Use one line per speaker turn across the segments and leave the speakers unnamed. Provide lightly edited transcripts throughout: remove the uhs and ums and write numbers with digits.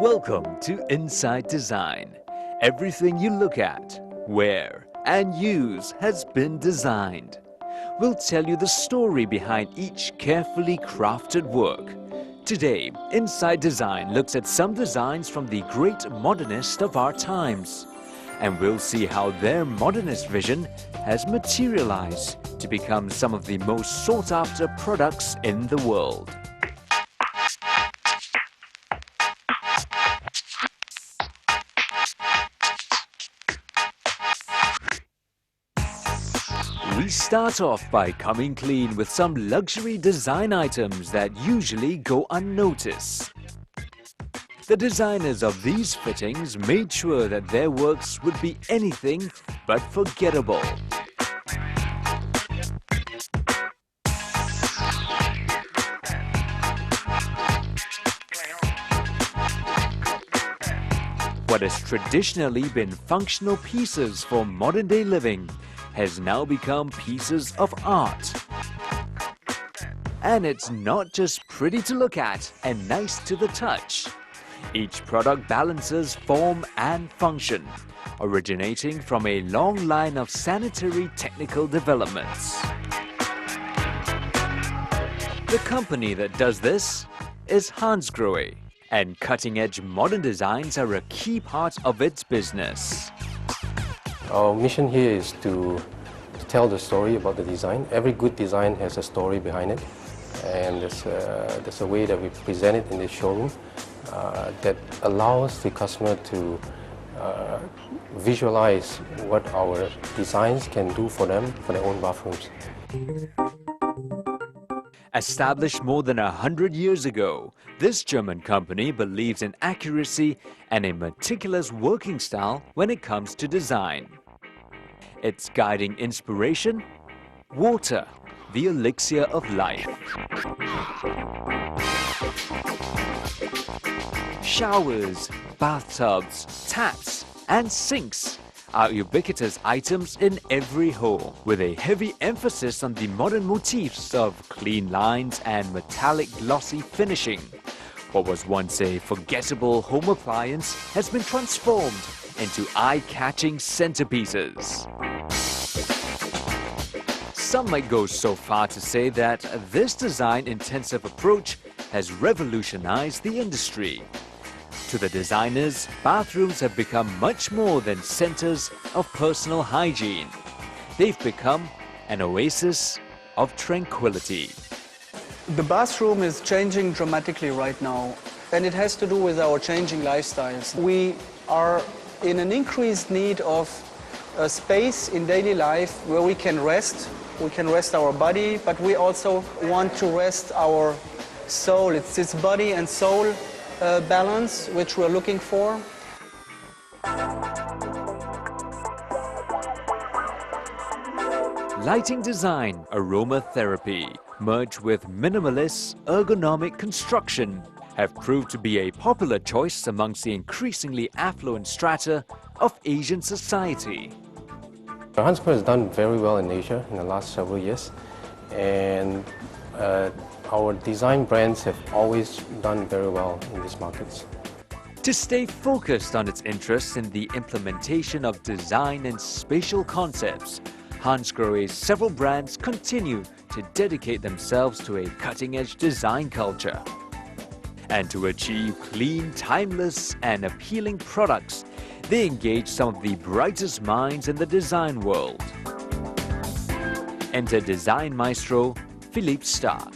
Welcome to Inside Design. Everything you look at, wear, and use has been designed. We'll tell you the story behind each carefully crafted work. Today, Inside Design looks at some designs from the great modernists of our times. And we'll see how their modernist vision has materialized to become some of the most sought-after products in the world. We start off by coming clean with some luxury design items that usually go unnoticed. The designers of these fittings made sure that their works would be anything but forgettable. What has traditionally been functional pieces for modern-day living has now become pieces of art. And it's not just pretty to look at and nice to the touch. Each product balances form and function, originating from a long line of sanitary technical developments. The company that does this is Hansgrohe, and cutting-edge modern designs are a key part of its business.
Our mission here is to tell the story about the design. Every good design has a story behind it, and there's a way that we present it in the showroom that allows the customer to visualize what our designs can do for them for their own bathrooms.
Established more than 100 years ago, this German company believes in accuracy and a meticulous working style when it comes to design. Its guiding inspiration? Water, the elixir of life. Showers, bathtubs, taps, and sinks are ubiquitous items in every home, with a heavy emphasis on the modern motifs of clean lines and metallic glossy finishing. What was once a forgettable home appliance has been transformed into eye-catching centerpieces. Some might go so far to say that this design-intensive approach has revolutionized the industry. To the designers, bathrooms have become much more than centers of personal hygiene. They've become an oasis of tranquility.
The bathroom is changing dramatically right now, and it has to do with our changing lifestyles. We are in an increased need of a space in daily life where we can rest. We can rest our body, but we also want to rest our soul. It's this body and soul balance which we're looking for.
Lighting design, aromatherapy, merged with minimalist, ergonomic construction, have proved to be a popular choice amongst the increasingly affluent strata of Asian society.
Hansgrohe has done very well in Asia in the last several years, and our design brands have always done very well in these markets.
To stay focused on its interests in the implementation of design and spatial concepts, Hansgrohe's several brands continue to dedicate themselves to a cutting-edge design culture. And to achieve clean, timeless, and appealing products, they engage some of the brightest minds in the design world. Enter design maestro Philippe Starck.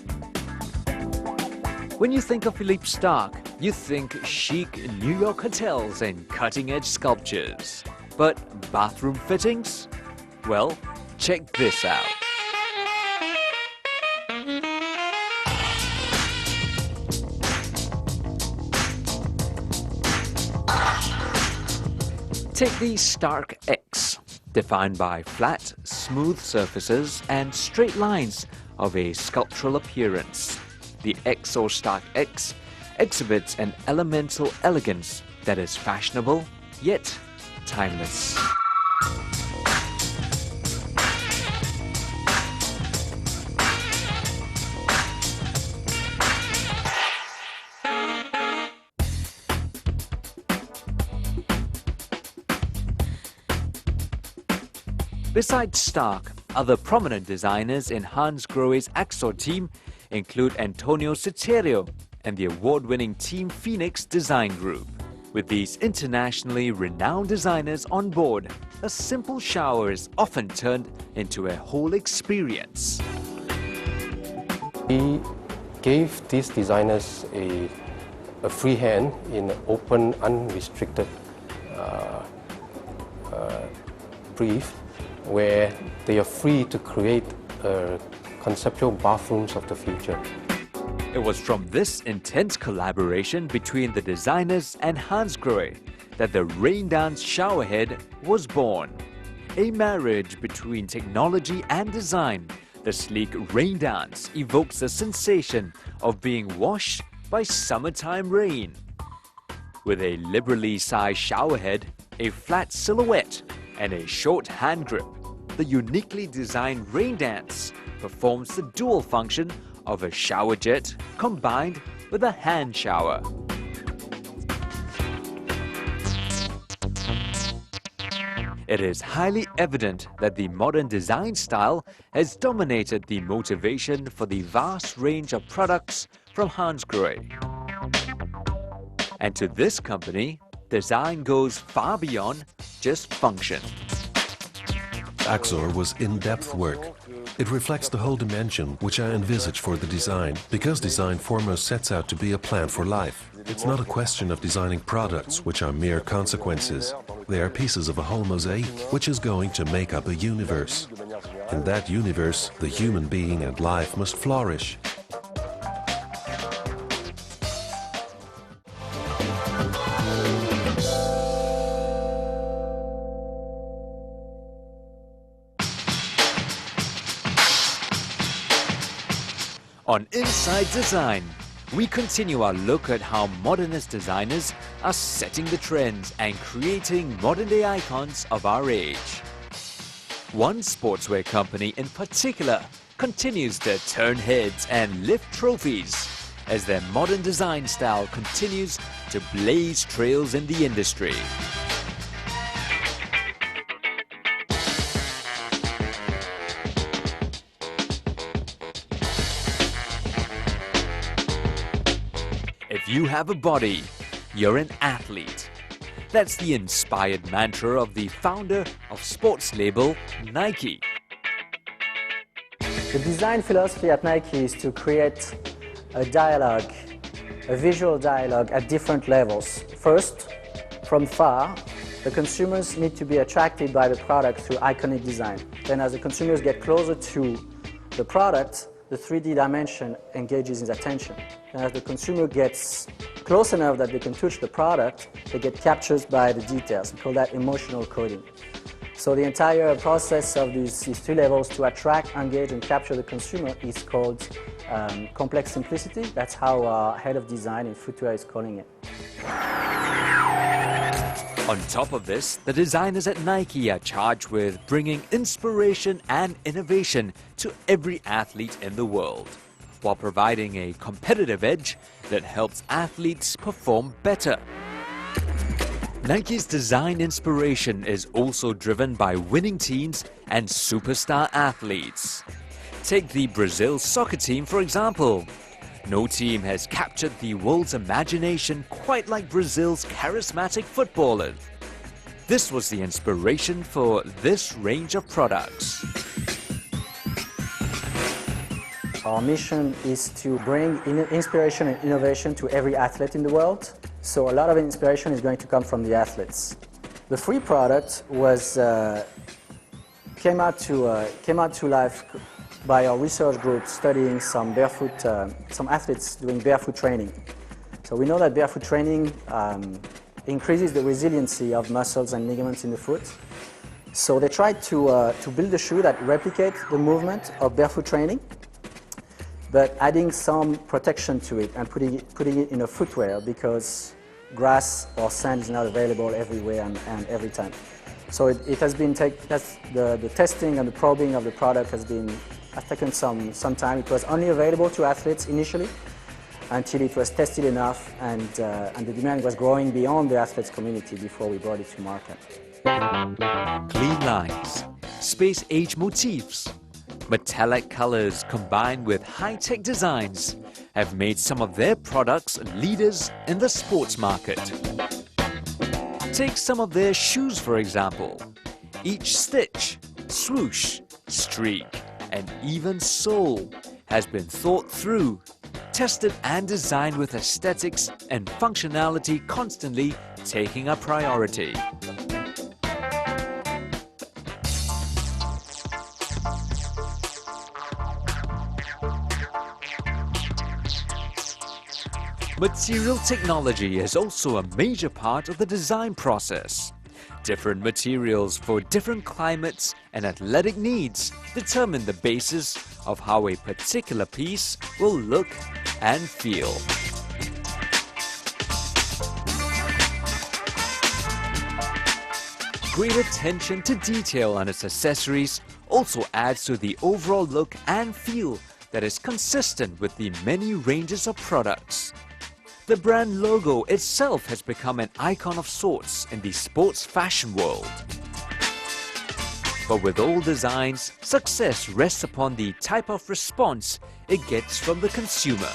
When you think of Philippe Starck, you think chic New York hotels and cutting-edge sculptures. But bathroom fittings? Well, check this out. Take the Starck X, defined by flat, smooth surfaces and straight lines of a sculptural appearance. The X or Starck X exhibits an elemental elegance that is fashionable yet timeless. Besides Stark, other prominent designers in Hansgrohe's Axor team include Antonio Citerio and the award-winning Team Phoenix Design Group. With these internationally renowned designers on board, a simple shower is often turned into a whole experience.
We gave these designers a free hand in an open, unrestricted brief where they are free to create conceptual bathrooms of the future.
It was from this intense collaboration between the designers and Hansgrohe that the Rain Dance Showerhead was born. A marriage between technology and design, the sleek Rain Dance evokes the sensation of being washed by summertime rain. With a liberally sized showerhead, a flat silhouette, and a short hand grip, the uniquely designed Rain Dance performs the dual function of a shower jet combined with a hand shower. It is highly evident that the modern design style has dominated the motivation for the vast range of products from Hansgrohe. And to this company, design goes far beyond just function.
Axor was in-depth work. It reflects the whole dimension which I envisage for the design, because design foremost sets out to be a plan for life. It's not a question of designing products which are mere consequences. They are pieces of a whole mosaic which is going to make up a universe. In that universe, the human being and life must flourish.
On Inside Design, we continue our look at how modernist designers are setting the trends and creating modern-day icons of our age. One sportswear company in particular continues to turn heads and lift trophies as their modern design style continues to blaze trails in the industry. If you have a body, you're an athlete. That's the inspired mantra of the founder of sports label Nike.
The design philosophy at Nike is to create a dialogue, a visual dialogue at different levels. First, from far, the consumers need to be attracted by the product through iconic design. Then as the consumers get closer to the product, the 3D dimension engages in attention. And as the consumer gets close enough that they can touch the product, they get captured by the details. We call that emotional coding. So the entire process of these three levels to attract, engage, and capture the consumer is called complex simplicity. That's how our head of design in footwear is calling it.
On top of this, the designers at Nike are charged with bringing inspiration and innovation to every athlete in the world, while providing a competitive edge that helps athletes perform better. Nike's design inspiration is also driven by winning teams and superstar athletes. Take the Brazil soccer team, for example. No team has captured the world's imagination quite like Brazil's charismatic footballers. This was the inspiration for this range of products.
Our mission is to bring inspiration and innovation to every athlete in the world. So a lot of inspiration is going to come from the athletes. The free product was came out to life by our research group studying some athletes doing barefoot training. So we know that barefoot training increases the resiliency of muscles and ligaments in the foot. So they tried to build a shoe that replicates the movement of barefoot training, but adding some protection to it and putting it in a footwear because grass or sand is not available everywhere and every time. So it has been the testing and the probing of the product has taken some time. It was only available to athletes initially until it was tested enough and the demand was growing beyond the athletes community before we brought it to market.
Clean lines, space-age motifs, metallic colors combined with high-tech designs have made some of their products leaders in the sports market. Take some of their shoes for example. Each stitch, swoosh, streak, and even sole has been thought through, tested and designed with aesthetics and functionality constantly taking a priority. Material technology is also a major part of the design process. Different materials for different climates and athletic needs determine the basis of how a particular piece will look and feel. Great attention to detail on its accessories also adds to the overall look and feel that is consistent with the many ranges of products. The brand logo itself has become an icon of sorts in the sports fashion world. But with all designs, success rests upon the type of response it gets from the consumer.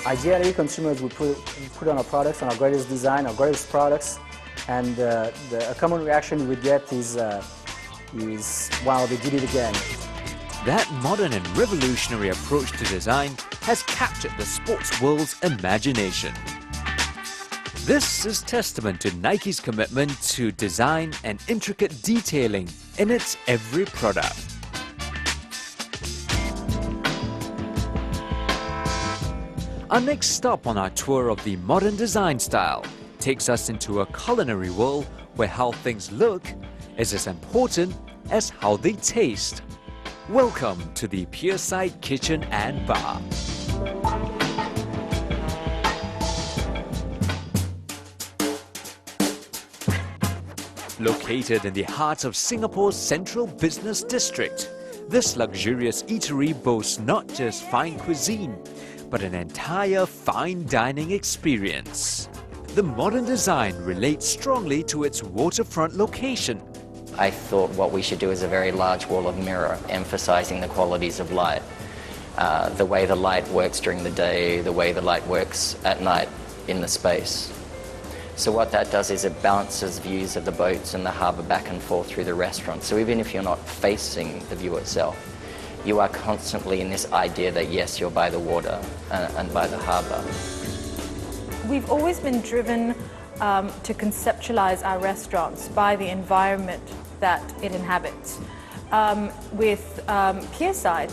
Ideally, consumers would put on our products, on our greatest design, our greatest products, and a common reaction we would get is wow, they did it again.
That modern and revolutionary approach to design has captured the sports world's imagination. This is testament to Nike's commitment to design and intricate detailing in its every product. Our next stop on our tour of the modern design style takes us into a culinary world where how things look is as important as how they taste. Welcome to the Pierside Kitchen and Bar. Located in the heart of Singapore's central business district, this luxurious eatery boasts not just fine cuisine, but an entire fine dining experience. The modern design relates strongly to its waterfront location.
I thought what we should do is a very large wall of mirror, emphasizing the qualities of light. The way the light works during the day, the way the light works at night in the space. So what that does is it balances views of the boats and the harbour back and forth through the restaurant. So even if you're not facing the view itself, you are constantly in this idea that yes, you're by the water and by the harbour.
We've always been driven to conceptualize our restaurants by the environment that it inhabits. With Pierside,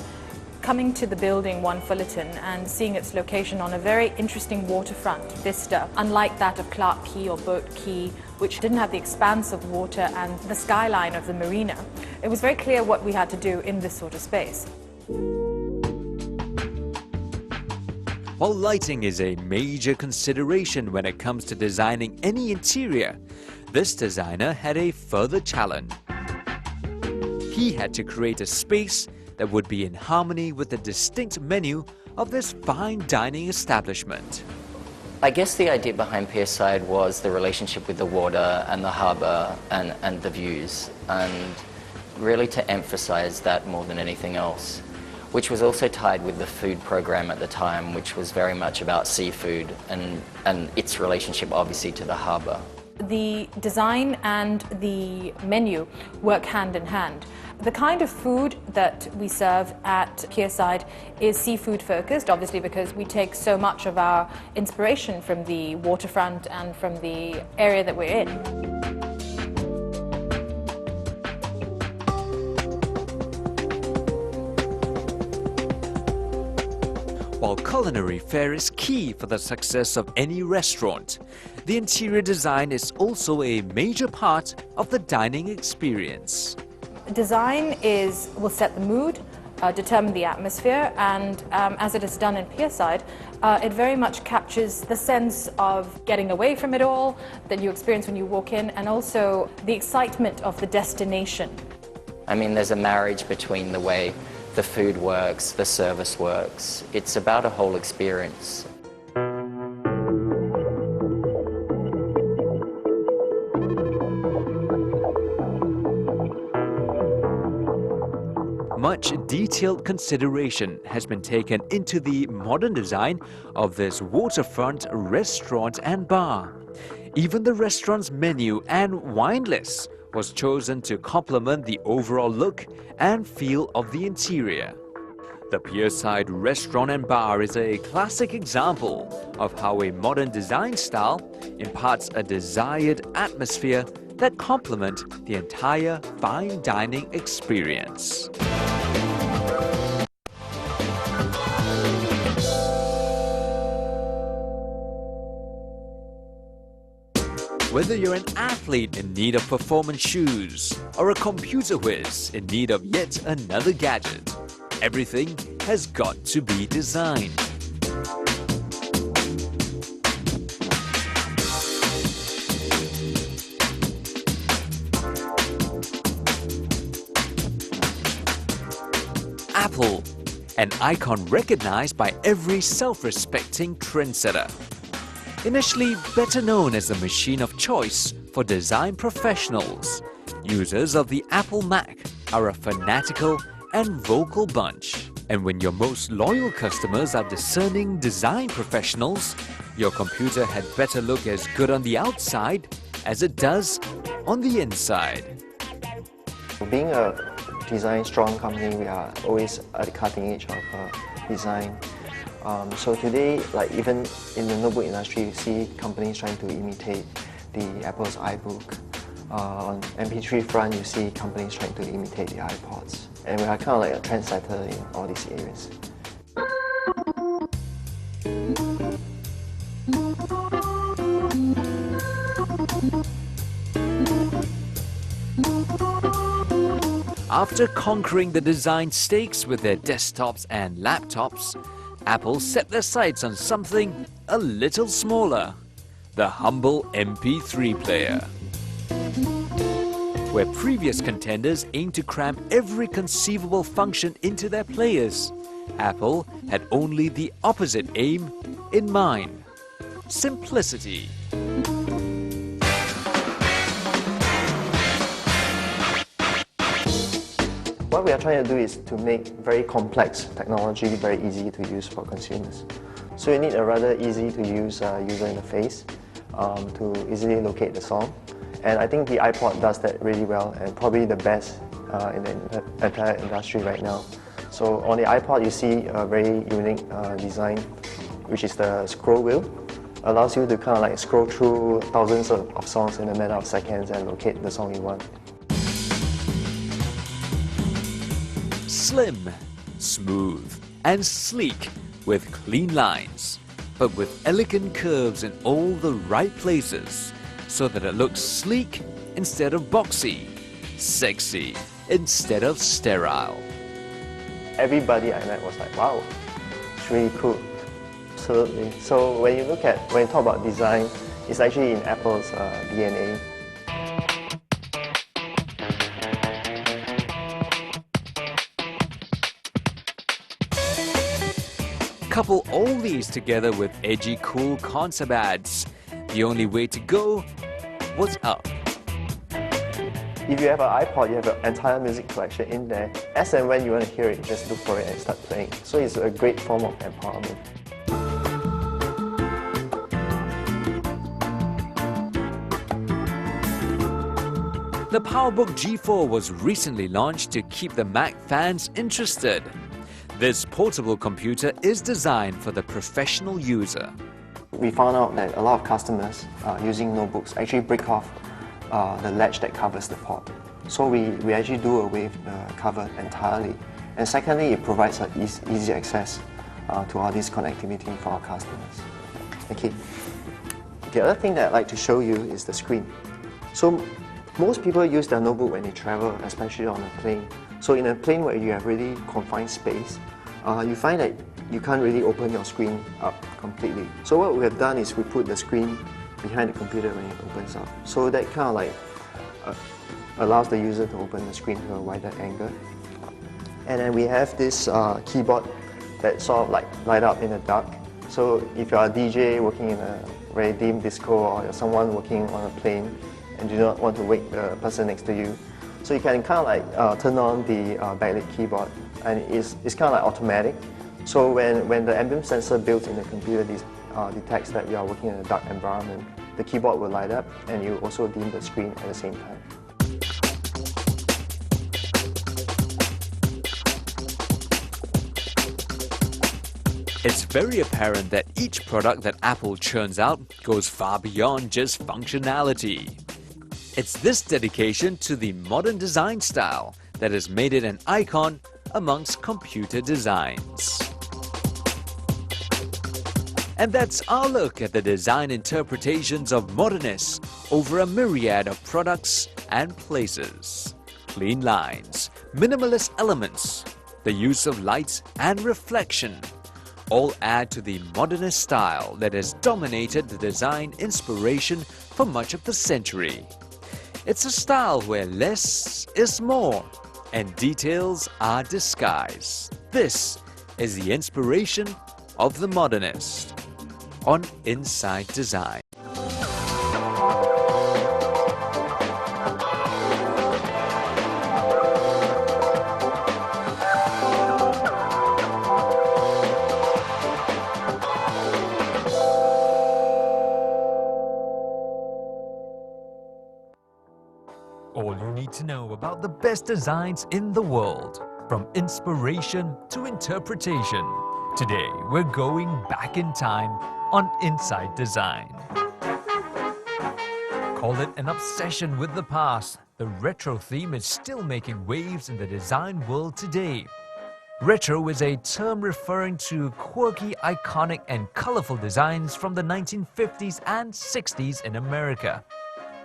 coming to the building One Fullerton and seeing its location on a very interesting waterfront vista, unlike that of Clark Quay or Boat Quay, which didn't have the expanse of water and the skyline of the marina, it was very clear what we had to do in this sort of space.
While lighting is a major consideration when it comes to designing any interior, this designer had a further challenge. He had to create a space that would be in harmony with the distinct menu of this fine dining establishment.
I guess the idea behind Pierside was the relationship with the water and the harbour and the views, and really to emphasise that more than anything else, which was also tied with the food program at the time, which was very much about seafood and its relationship obviously to the harbour.
The design and the menu work hand in hand. The kind of food that we serve at Pierside is seafood focused, obviously because we take so much of our inspiration from the waterfront and from the area that we're in.
While culinary fare is key for the success of any restaurant, the interior design is also a major part of the dining experience.
Design will set the mood, determine the atmosphere, and as it is done in Pierside, it very much captures the sense of getting away from it all that you experience when you walk in, and also the excitement of the destination.
I mean, there's a marriage between the way the food works, the service works. It's about a whole experience.
Much detailed consideration has been taken into the modern design of this waterfront restaurant and bar. Even the restaurant's menu and wine list was chosen to complement the overall look and feel of the interior. The Pierside Restaurant and Bar is a classic example of how a modern design style imparts a desired atmosphere that complement the entire fine dining experience. Whether you're an athlete in need of performance shoes or a computer whiz in need of yet another gadget, everything has got to be designed. Apple, an icon recognized by every self-respecting trendsetter. Initially better known as the machine of choice for design professionals, users of the Apple Mac are a fanatical and vocal bunch. And when your most loyal customers are discerning design professionals, your computer had better look as good on the outside as it does on the inside.
Being a design strong company, we are always at the cutting edge of design. So today, like even in the notebook industry, you see companies trying to imitate the Apple's iBook. On MP3 front, you see companies trying to imitate the iPods. And we are kind of like a trendsetter in all these areas.
After conquering the design stakes with their desktops and laptops, Apple set their sights on something a little smaller, the humble MP3 player. Where previous contenders aimed to cram every conceivable function into their players, Apple had only the opposite aim in mind: simplicity.
What we are trying to do is to make very complex technology very easy to use for consumers. So you need a rather easy to use user interface to easily locate the song. And I think the iPod does that really well, and probably the best in the entire industry right now. So on the iPod you see a very unique design, which is the scroll wheel. Allows you to kind of like scroll through thousands of songs in a matter of seconds and locate the song you want.
Slim, smooth, and sleek with clean lines, but with elegant curves in all the right places, so that it looks sleek instead of boxy, sexy instead of sterile.
Everybody I met was like, wow, it's really cool. Absolutely. So when you talk about design, it's actually in Apple's DNA.
Couple all these together with edgy, cool concept ads. The only way to go was up.
If you have an iPod, you have an entire music collection in there. As and when you want to hear it, you just look for it and start playing. So it's a great form of empowerment.
The PowerBook G4 was recently launched to keep the Mac fans interested. This portable computer is designed for the professional user.
We found out that a lot of customers using notebooks actually break off the latch that covers the port. So we actually do away with the cover entirely. And secondly, it provides an easy access to all this connectivity for our customers. Okay. The other thing that I'd like to show you is the screen. So most people use their notebook when they travel, especially on a plane. So in a plane where you have really confined space, you find that you can't really open your screen up completely. So what we have done is we put the screen behind the computer when it opens up. So that kind of like allows the user to open the screen to a wider angle. And then we have this keyboard that sort of like light up in the dark. So if you're a DJ working in a very dim disco, or you're someone working on a plane and do not want to wake the person next to you, So you can kind of like turn on the backlit keyboard, and it's kind of like automatic. So when the ambient sensor built in the computer detects that you are working in a dark environment, the keyboard will light up and you also dim the screen at the same time.
It's very apparent that each product that Apple churns out goes far beyond just functionality. It's this dedication to the modern design style that has made it an icon amongst computer designs. And that's our look at the design interpretations of modernists over a myriad of products and places. Clean lines, minimalist elements, the use of light and reflection all add to the modernist style that has dominated the design inspiration for much of the century. It's a style where less is more and details are disguised. This is the inspiration of the modernist on Inside Design. All you need to know about the best designs in the world, from inspiration to interpretation. Today, we're going back in time on Inside Design. Call it an obsession with the past, the retro theme is still making waves in the design world today. Retro is a term referring to quirky, iconic, and colorful designs from the 1950s and 60s in America.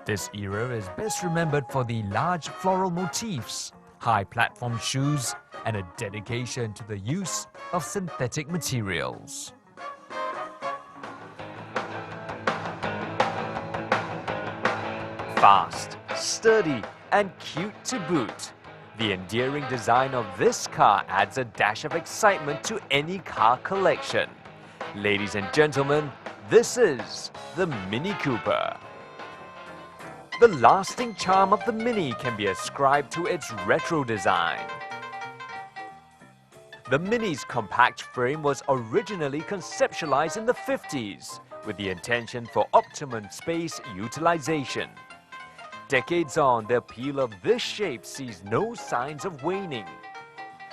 This era is best remembered for the large floral motifs, high platform shoes, and a dedication to the use of synthetic materials. Fast, sturdy, and cute to boot. The endearing design of this car adds a dash of excitement to any car collection. Ladies and gentlemen, this is the Mini Cooper. The lasting charm of the Mini can be ascribed to its retro design. The Mini's compact frame was originally conceptualized in the 50s with the intention for optimum space utilization. Decades on, the appeal of this shape sees no signs of waning.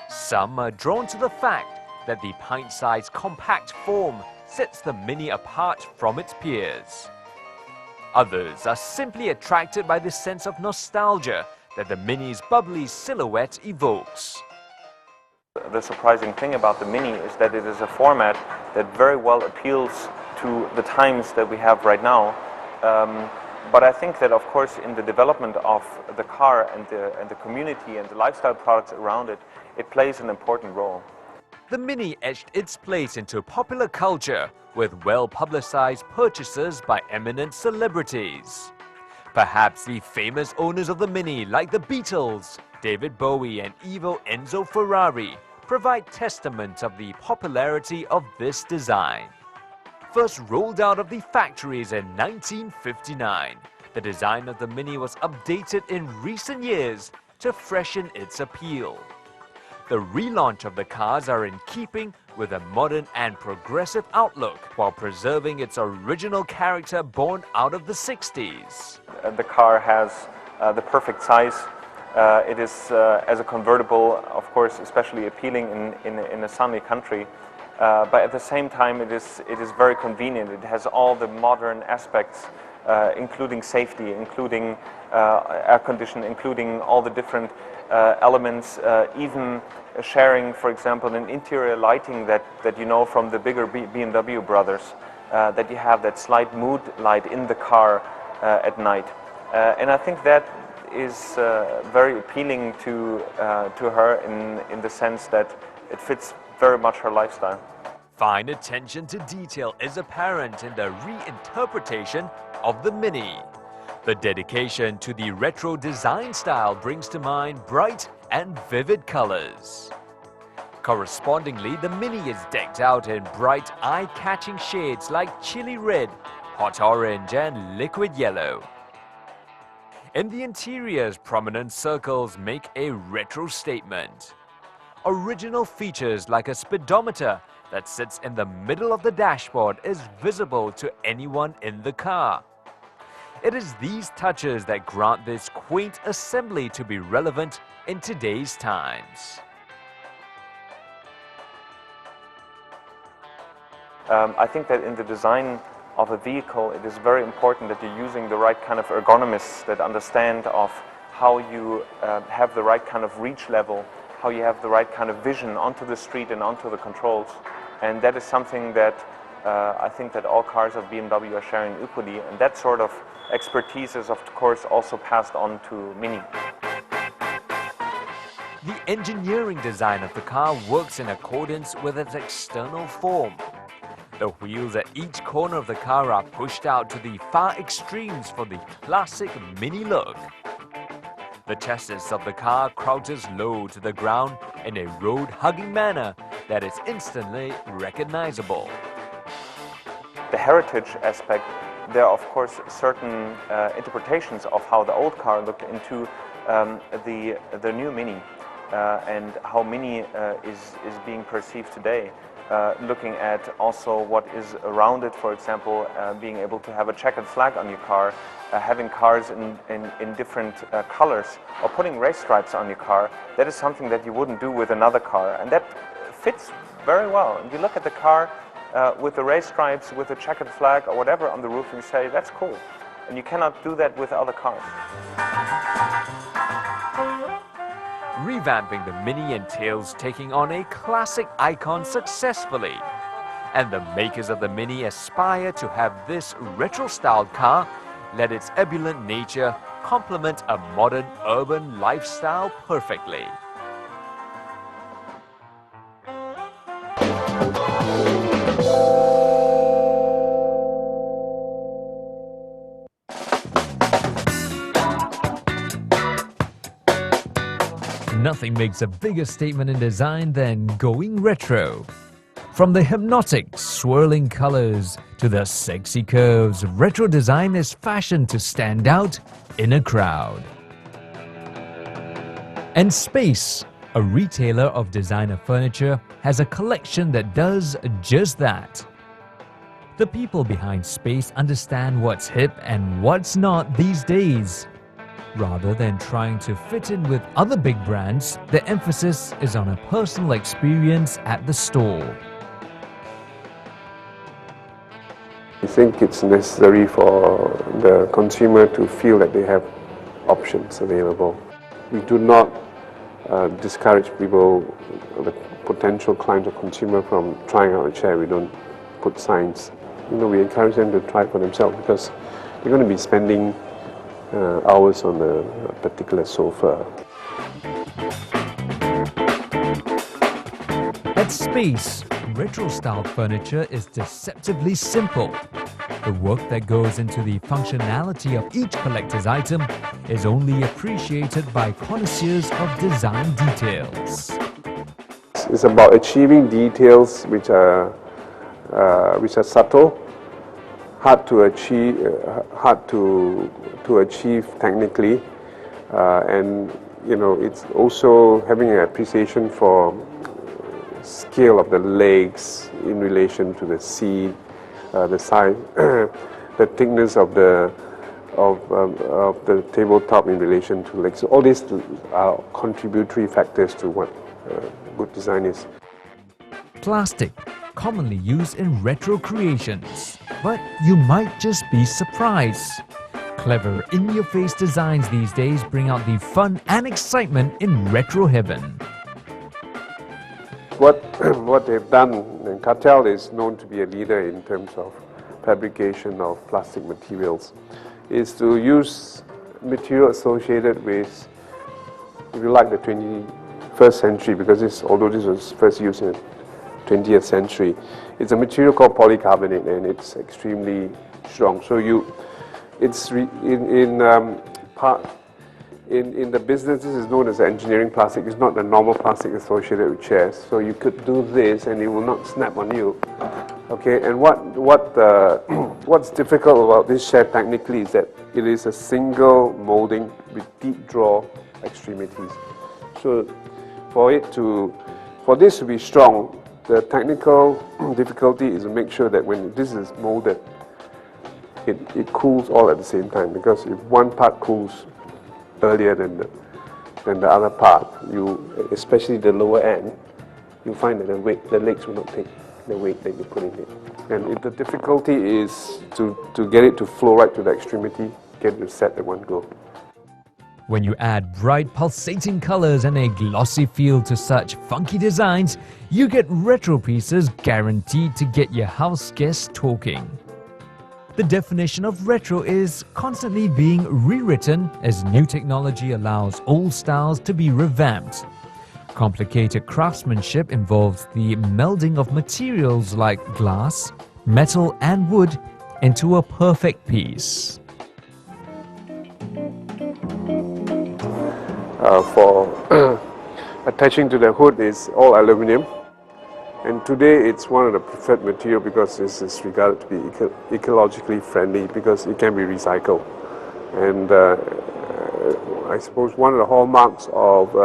Some are drawn to the fact that the pint-sized compact form sets the Mini apart from its peers. Others are simply attracted by the sense of nostalgia that the Mini's bubbly silhouette evokes.
The surprising thing about the Mini is that it is a format that very well appeals to the times that we have right now. But I think that, of course, in the development of the car and the community and the lifestyle products around it, it plays an important role.
The Mini etched its place into popular culture with well-publicized purchases by eminent celebrities. Perhaps the famous owners of the Mini, like the Beatles, David Bowie and Ivo Enzo Ferrari, provide testament of the popularity of this design. First rolled out of the factories in 1959, the design of the Mini was updated in recent years to freshen its appeal. The relaunch of the cars are in keeping with a modern and progressive outlook while preserving its original character born out of the 60s.
The car has the perfect size. It is, as a convertible, of course, especially appealing in a sunny country. But at the same time, it is very convenient. It has all the modern aspects, including safety, including air conditioning, including all the different elements, even sharing, for example, an interior lighting that you know from the bigger BMW brothers, that you have that slight mood light in the car at night. And I think that is very appealing to her in the sense that it fits very much her lifestyle.
Fine attention to detail is apparent in the reinterpretation of the Mini. The dedication to the retro design style brings to mind bright and vivid colors. Correspondingly, the Mini is decked out in bright, eye-catching shades like chili red, hot orange, and liquid yellow. In the interiors, prominent circles make a retro statement. Original features like a speedometer that sits in the middle of the dashboard is visible to anyone in the car. It is these touches that grant this quaint assembly to be relevant in today's times.
I think that in the design of a vehicle, it is very important that you're using the right kind of ergonomists that understand of how you have the right kind of reach level, how you have the right kind of vision onto the street and onto the controls. And that is something that I think that all cars of BMW are sharing equally, and that sort of expertise is of course also passed on to Mini.
The engineering design of the car works in accordance with its external form. The wheels at each corner of the car are pushed out to the far extremes for the classic Mini look. The chassis of the car crouches low to the ground in a road-hugging manner that is instantly recognizable.
The heritage aspect, there are of course certain interpretations of how the old car looked into the new Mini and how Mini is being perceived today. Looking at also what is around it, for example, being able to have a checkered flag on your car, having cars in different colors, or putting race stripes on your car, that is something that you wouldn't do with another car, and that fits very well. And you look at the car with the race stripes, with the checkered flag or whatever on the roof, and you say, that's cool. And you cannot do that with other cars.
Revamping the Mini entails taking on a classic icon successfully. And the makers of the Mini aspire to have this retro-styled car let its ebullient nature complement a modern urban lifestyle perfectly. Nothing makes a bigger statement in design than going retro. From the hypnotic, swirling colors to the sexy curves, retro design is fashioned to stand out in a crowd. And Space, a retailer of designer furniture, has a collection that does just that. The people behind Space understand what's hip and what's not these days. Rather than trying to fit in with other big brands, the emphasis is on a personal experience at the store.
I think it's necessary for the consumer to feel that they have options available. We do not discourage people, the potential clients or consumer, from trying out a chair. We don't put signs. We encourage them to try it for themselves because they're going to be spending hours on a particular sofa.
At Space, retro-style furniture is deceptively simple. The work that goes into the functionality of each collector's item is only appreciated by connoisseurs of design details.
It's about achieving details which are subtle, hard to achieve technically, and it's also having an appreciation for scale of the legs in relation to the seat, the size, the thickness of the tabletop in relation to legs. So all these are contributory factors to what good design is.
Plastic, commonly used in retro creations, but you might just be surprised. Clever, in-your-face designs these days bring out the fun and excitement in retro heaven.
What they've done, and Cartel is known to be a leader in terms of fabrication of plastic materials, is to use material associated with, if you like, the 21st century, because although this was first used in the 20th century, it's a material called polycarbonate, and it's extremely strong. So in the business, this is known as engineering plastic. It's not the normal plastic associated with chairs. So you could do this and it will not snap on you. Okay, and what's difficult about this chair technically is that it is a single molding with deep draw extremities. So for this to be strong, the technical difficulty is to make sure that when this is molded, it cools all at the same time, because if one part cools earlier than the other part, especially the lower end, you find that the legs will not take the weight that you put in it. And the difficulty is to get it to flow right to the extremity, get it to set at one go.
When you add bright pulsating colors and a glossy feel to such funky designs, you get retro pieces guaranteed to get your house guests talking. The definition of retro is constantly being rewritten as new technology allows old styles to be revamped. Complicated craftsmanship involves the melding of materials like glass, metal and wood into a perfect piece.
For attaching to the hood is all aluminium, and today it's one of the preferred material because this is regarded to be ecologically friendly because it can be recycled. And I suppose one of the hallmarks of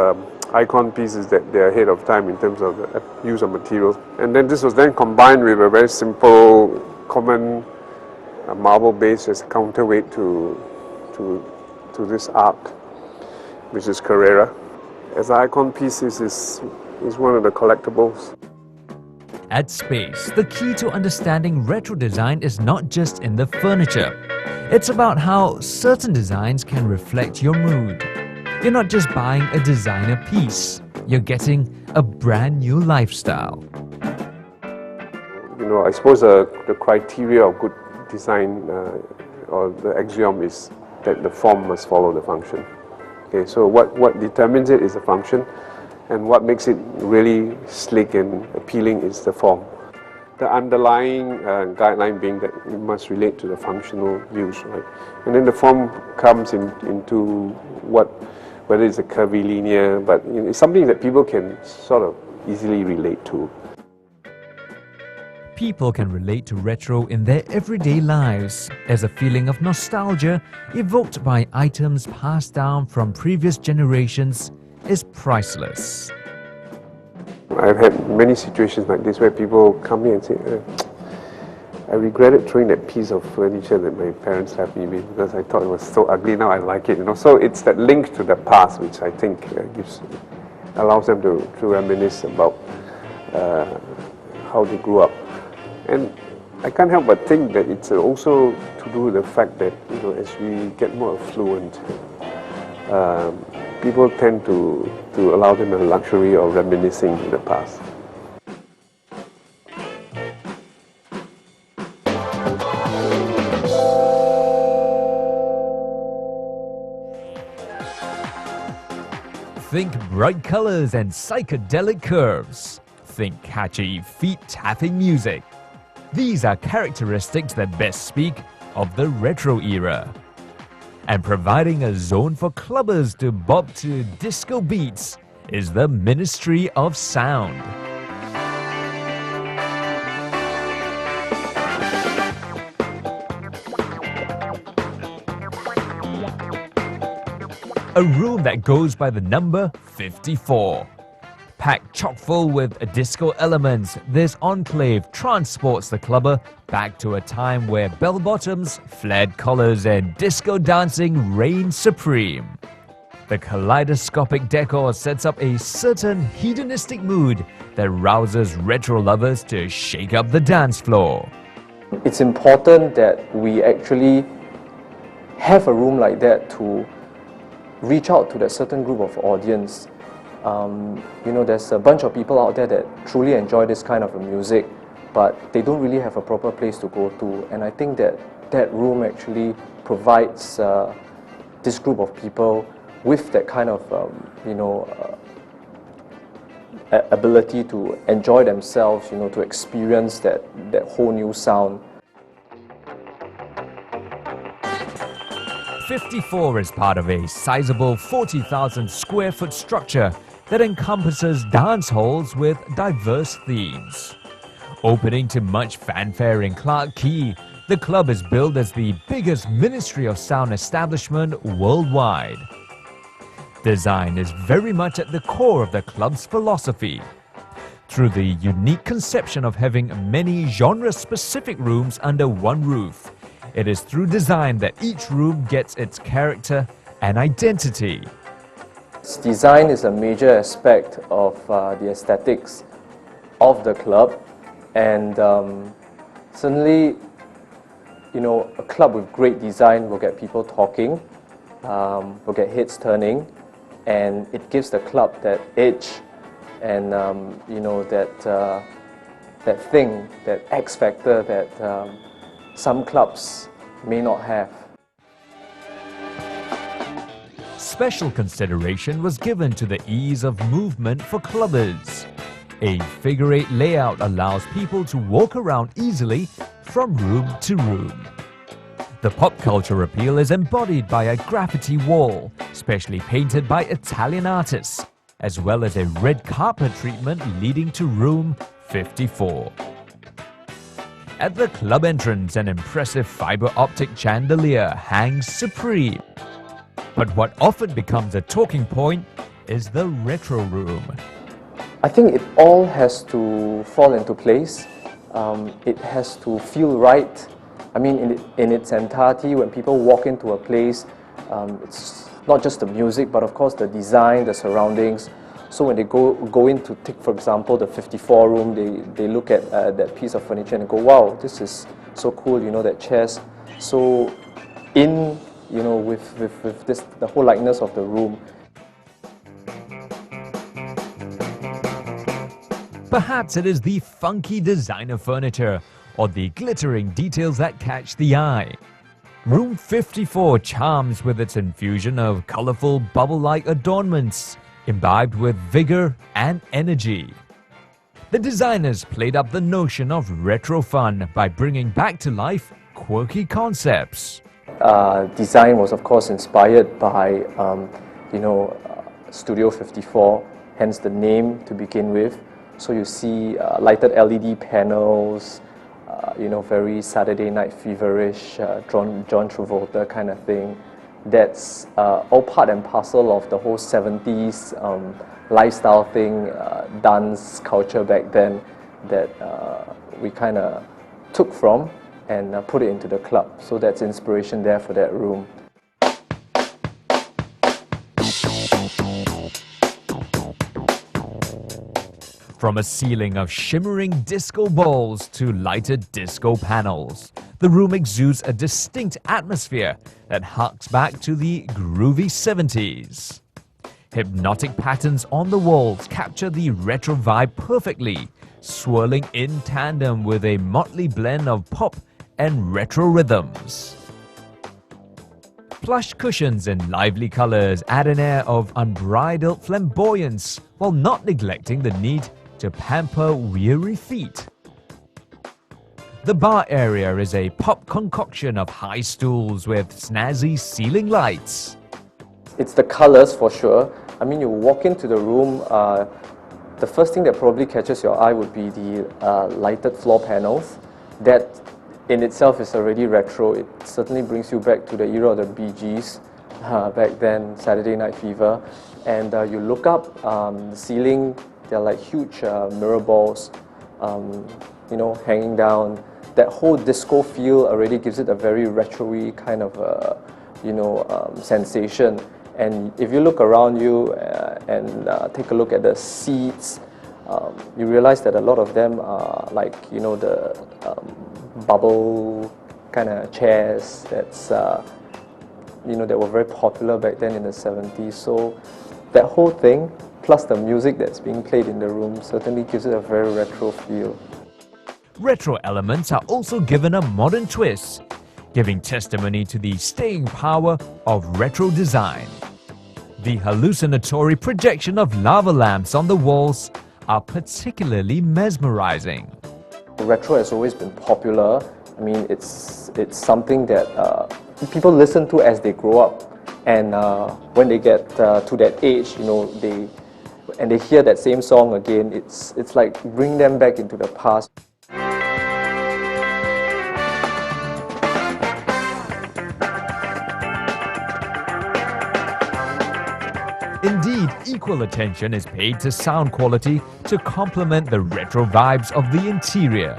icon pieces that they're ahead of time in terms of the use of materials. And then this was then combined with a very simple, common marble base as a counterweight to this arc, which is Carrera. As an icon piece, this is one of the collectibles.
At Space, the key to understanding retro design is not just in the furniture. It's about how certain designs can reflect your mood. You're not just buying a designer piece, you're getting a brand new lifestyle.
I suppose the criteria of good design or the axiom is that the form must follow the function. Okay, so what determines it is the function, and what makes it really sleek and appealing is the form. The underlying guideline being that it must relate to the functional use, right? And then the form comes into whether it's a curvy linear, but it's something that people can sort of easily relate to.
People can relate to retro in their everyday lives as a feeling of nostalgia evoked by items passed down from previous generations is priceless.
I've had many situations like this where people come here and say, I regretted throwing that piece of furniture that my parents left me with because I thought it was so ugly, now I like it. So it's that link to the past which I think allows them to reminisce about how they grew up. And I can't help but think that it's also to do with the fact that as we get more affluent, people tend to allow them the luxury of reminiscing in the past.
Think bright colors and psychedelic curves. Think catchy feet-tapping music. These are characteristics that best speak of the retro era. And providing a zone for clubbers to bob to disco beats is the Ministry of Sound. A room that goes by the number 54. Packed chock full with disco elements, this enclave transports the clubber back to a time where bell-bottoms, flared collars and disco dancing reigned supreme. The kaleidoscopic decor sets up a certain hedonistic mood that rouses retro lovers to shake up the dance floor.
It's important that we actually have a room like that to reach out to that certain group of audience. There's a bunch of people out there that truly enjoy this kind of music, but they don't really have a proper place to go to. And I think that room actually provides this group of people with that kind of, ability to enjoy themselves, to experience that whole new sound.
54 is part of a sizable 40,000 square foot structure that encompasses dance halls with diverse themes. Opening to much fanfare in Clarke Quay, the club is billed as the biggest Ministry of Sound establishment worldwide. Design is very much at the core of the club's philosophy. Through the unique conception of having many genre-specific rooms under one roof, it is through design that each room gets its character and identity.
Design is a major aspect of the aesthetics of the club, and certainly, you know, a club with great design will get people talking, will get heads turning, and it gives the club that edge and you know, that thing, that X factor that some clubs may not have.
Special consideration was given to the ease of movement for clubbers. A figure-8 layout allows people to walk around easily from room to room. The pop culture appeal is embodied by a graffiti wall, specially painted by Italian artists, as well as a red carpet treatment leading to room 54. At the club entrance, an impressive fiber optic chandelier hangs supreme. But what often becomes a talking point is the retro room.
I think it all has to fall into place. It has to feel right. I mean, in its entirety, when people walk into a place, it's not just the music, but of course the design, the surroundings. So when they go in to take, for example, the 54 room, they look at that piece of furniture and go, wow, this is so cool, you know, that chair's so in, you know, with this, the whole likeness of the room.
Perhaps it is the funky designer furniture or the glittering details that catch the eye. Room 54 charms with its infusion of colorful bubble-like adornments, imbibed with vigor and energy. The designers played up the notion of retro fun by bringing back to life quirky concepts.
Design was of course inspired by, you know, Studio 54, hence the name to begin with. So you see lighted LED panels, you know, very Saturday Night Feverish, John Travolta kind of thing. That's all part and parcel of the whole 70s lifestyle thing, dance culture back then that we kind of took from and put it into the club. So that's inspiration there for that room.
From a ceiling of shimmering disco balls to lighted disco panels, the room exudes a distinct atmosphere that harks back to the groovy 70s. Hypnotic patterns on the walls capture the retro vibe perfectly, swirling in tandem with a motley blend of pop and retro rhythms. Plush cushions in lively colors add an air of unbridled flamboyance while not neglecting the need to pamper weary feet. The bar area is a pop concoction of high stools with snazzy ceiling lights.
It's the colors for sure. I mean, you walk into the room, the first thing that probably catches your eye would be the lighted floor panels. That in itself is already retro. It certainly brings you back to the era of the Bee Gees, back then, Saturday Night Fever. And you look up, the ceiling, they're like huge mirror balls, you know, hanging down. That whole disco feel already gives it a very retro-y kind of, you know, sensation. And if you look around you and take a look at the seats, you realize that a lot of them are like, you know, the bubble kind of chairs that's, you know, that were very popular back then in the 70s. So that whole thing, plus the music that's being played in the room, certainly gives it a very retro feel.
Retro elements are also given a modern twist, giving testimony to the staying power of retro design. The hallucinatory projection of lava lamps on the walls are particularly mesmerizing.
Retro has always been popular. I mean, it's something that people listen to as they grow up, and when they get to that age, you know, they hear that same song again. It's like bring them back into the past.
with equal attention is paid to sound quality to complement the retro vibes of the interior.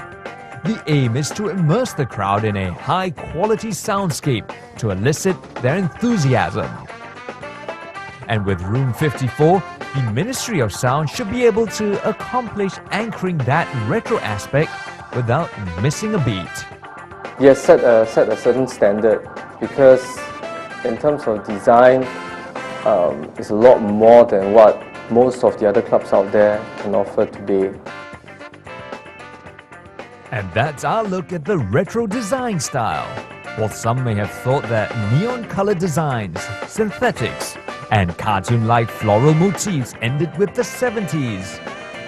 The aim is to immerse the crowd in a high-quality soundscape to elicit their enthusiasm. And with Room 54, the Ministry of Sound should be able to accomplish anchoring that retro aspect without missing a beat.
Yes, set a certain standard, because in terms of design, it's a lot more than what most of the other clubs out there can offer today.
And that's our look at the retro design style. While some may have thought that neon-colored designs, synthetics, and cartoon-like floral motifs ended with the 70s,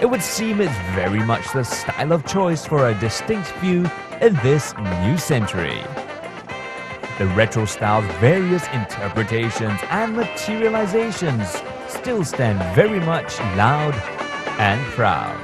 it would seem it's very much the style of choice for a distinct view in this new century. The retro style's various interpretations and materializations still stand very much loud and proud.